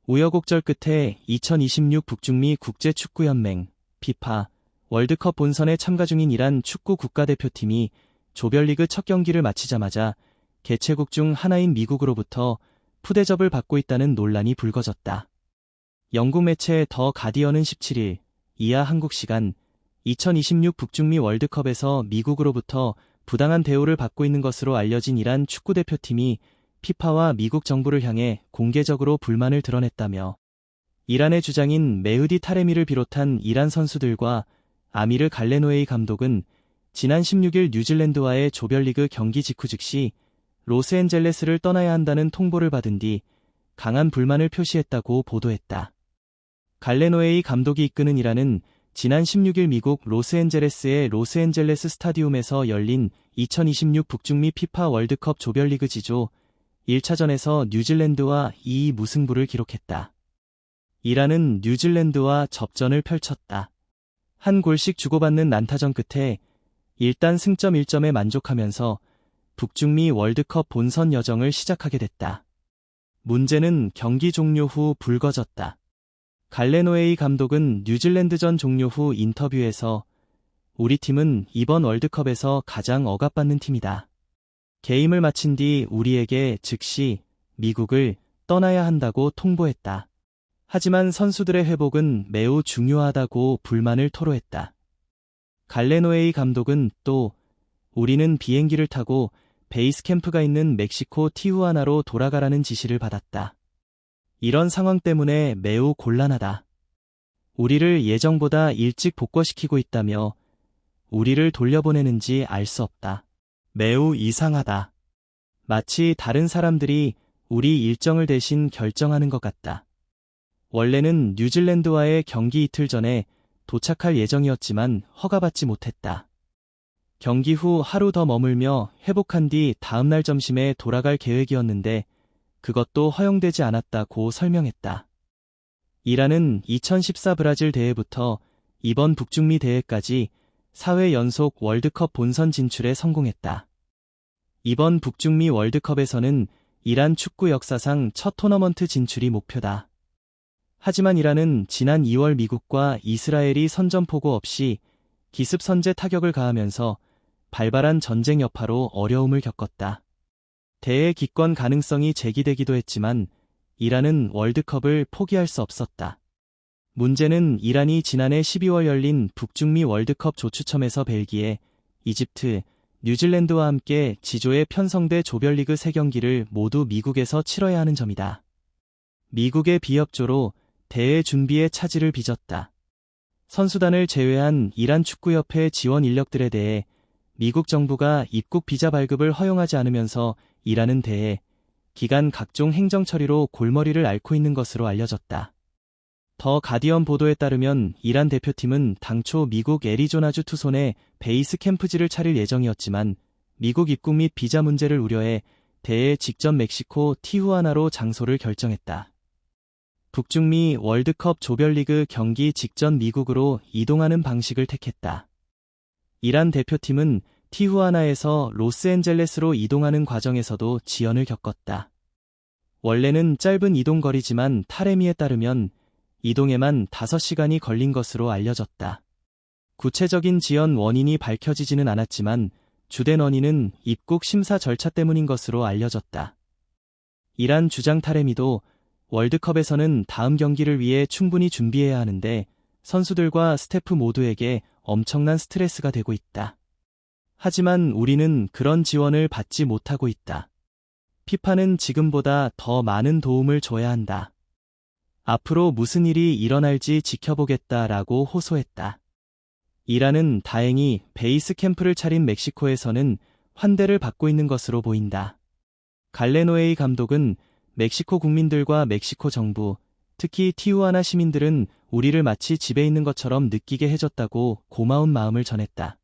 우여곡절 끝에 2026 북중미 국제축구연맹 피파 월드컵 본선에 참가 중인 이란 축구 국가대표팀이 조별리그 첫 경기를 마치자마자 개최국 중 하나인 미국으로부터 푸대접을 받고 있다는 논란이 불거졌다. 영국 매체 더 가디언은 17일 이하 한국 시간 2026 북중미 월드컵에서 미국으로부터 부당한 대우를 받고 있는 것으로 알려진 이란 축구대표팀이 피파와 미국 정부를 향해 공개적으로 불만을 드러냈다며 이란의 주장인 메흐디 타레미를 비롯한 이란 선수들과 아미르 갈레노에이 감독은 지난 16일 뉴질랜드와의 조별리그 경기 직후 즉시 로스앤젤레스를 떠나야 한다는 통보를 받은 뒤 강한 불만을 표시했다고 보도했다. 갈레노에이 감독이 이끄는 이란은 지난 16일 미국 로스앤젤레스의 로스앤젤레스 스타디움에서 열린 2026 북중미 피파 월드컵 조별리그 지조 1차전에서 뉴질랜드와 2위 무승부를 기록했다. 이란은 뉴질랜드와 접전을 펼쳤다. 한 골씩 주고받는 난타전 끝에 일단 승점 1점에 만족하면서 북중미 월드컵 본선 여정을 시작하게 됐다. 문제는 경기 종료 후 불거졌다. 갈레노에이 감독은 뉴질랜드전 종료 후 인터뷰에서 우리 팀은 이번 월드컵에서 가장 억압받는 팀이다. 게임을 마친 뒤 우리에게 즉시 미국을 떠나야 한다고 통보했다. 하지만 선수들의 회복은 매우 중요하다고 불만을 토로했다. 갈레노에이 감독은 또 우리는 비행기를 타고 베이스 캠프가 있는 멕시코 티후아나로 돌아가라는 지시를 받았다. 이런 상황 때문에 매우 곤란하다. 우리를 예정보다 일찍 복귀시키고 있다며 우리를 돌려보내는지 알 수 없다. 매우 이상하다. 마치 다른 사람들이 우리 일정을 대신 결정하는 것 같다. 원래는 뉴질랜드와의 경기 이틀 전에 도착할 예정이었지만 허가받지 못했다. 경기 후 하루 더 머물며 회복한 뒤 다음날 점심에 돌아갈 계획이었는데 그것도 허용되지 않았다고 설명했다. 이란은 2014 브라질 대회부터 이번 북중미 대회까지 4회 연속 월드컵 본선 진출에 성공했다. 이번 북중미 월드컵에서는 이란 축구 역사상 첫 토너먼트 진출이 목표다. 하지만 이란은 지난 2월 미국과 이스라엘이 선전포고 없이 기습 선제 타격을 가하면서 발발한 전쟁 여파로 어려움을 겪었다. 대회 기권 가능성이 제기되기도 했지만 이란은 월드컵을 포기할 수 없었다. 문제는 이란이 지난해 12월 열린 북중미 월드컵 조추첨에서 벨기에, 이집트, 뉴질랜드와 함께 지조에 편성돼 조별리그 3경기를 모두 미국에서 치러야 하는 점이다. 미국의 비협조로 대회 준비에 차질을 빚었다. 선수단을 제외한 이란 축구협회 지원 인력들에 대해 미국 정부가 입국 비자 발급을 허용하지 않으면서 이란은 대회 기간 각종 행정 처리로 골머리를 앓고 있는 것으로 알려졌다. 더 가디언 보도에 따르면 이란 대표팀은 당초 미국 애리조나주 투손에 베이스 캠프지를 차릴 예정이었지만 미국 입국 및 비자 문제를 우려해 대회 직전 멕시코 티후아나로 장소를 결정했다. 북중미 월드컵 조별리그 경기 직전 미국으로 이동하는 방식을 택했다. 이란 대표팀은 티후아나에서 로스앤젤레스로 이동하는 과정에서도 지연을 겪었다. 원래는 짧은 이동 거리지만 타레미에 따르면 이동에만 5시간이 걸린 것으로 알려졌다. 구체적인 지연 원인이 밝혀지지는 않았지만 주된 원인은 입국 심사 절차 때문인 것으로 알려졌다. 이란 주장 타레미도 월드컵에서는 다음 경기를 위해 충분히 준비해야 하는데 선수들과 스태프 모두에게 엄청난 스트레스가 되고 있다. 하지만 우리는 그런 지원을 받지 못하고 있다. 피파는 지금보다 더 많은 도움을 줘야 한다. 앞으로 무슨 일이 일어날지 지켜보겠다라고 호소했다. 이란은 다행히 베이스 캠프를 차린 멕시코에서는 환대를 받고 있는 것으로 보인다. 갈레노에이 감독은 멕시코 국민들과 멕시코 정부, 특히 티후아나 시민들은 우리를 마치 집에 있는 것처럼 느끼게 해줬다고 고마운 마음을 전했다.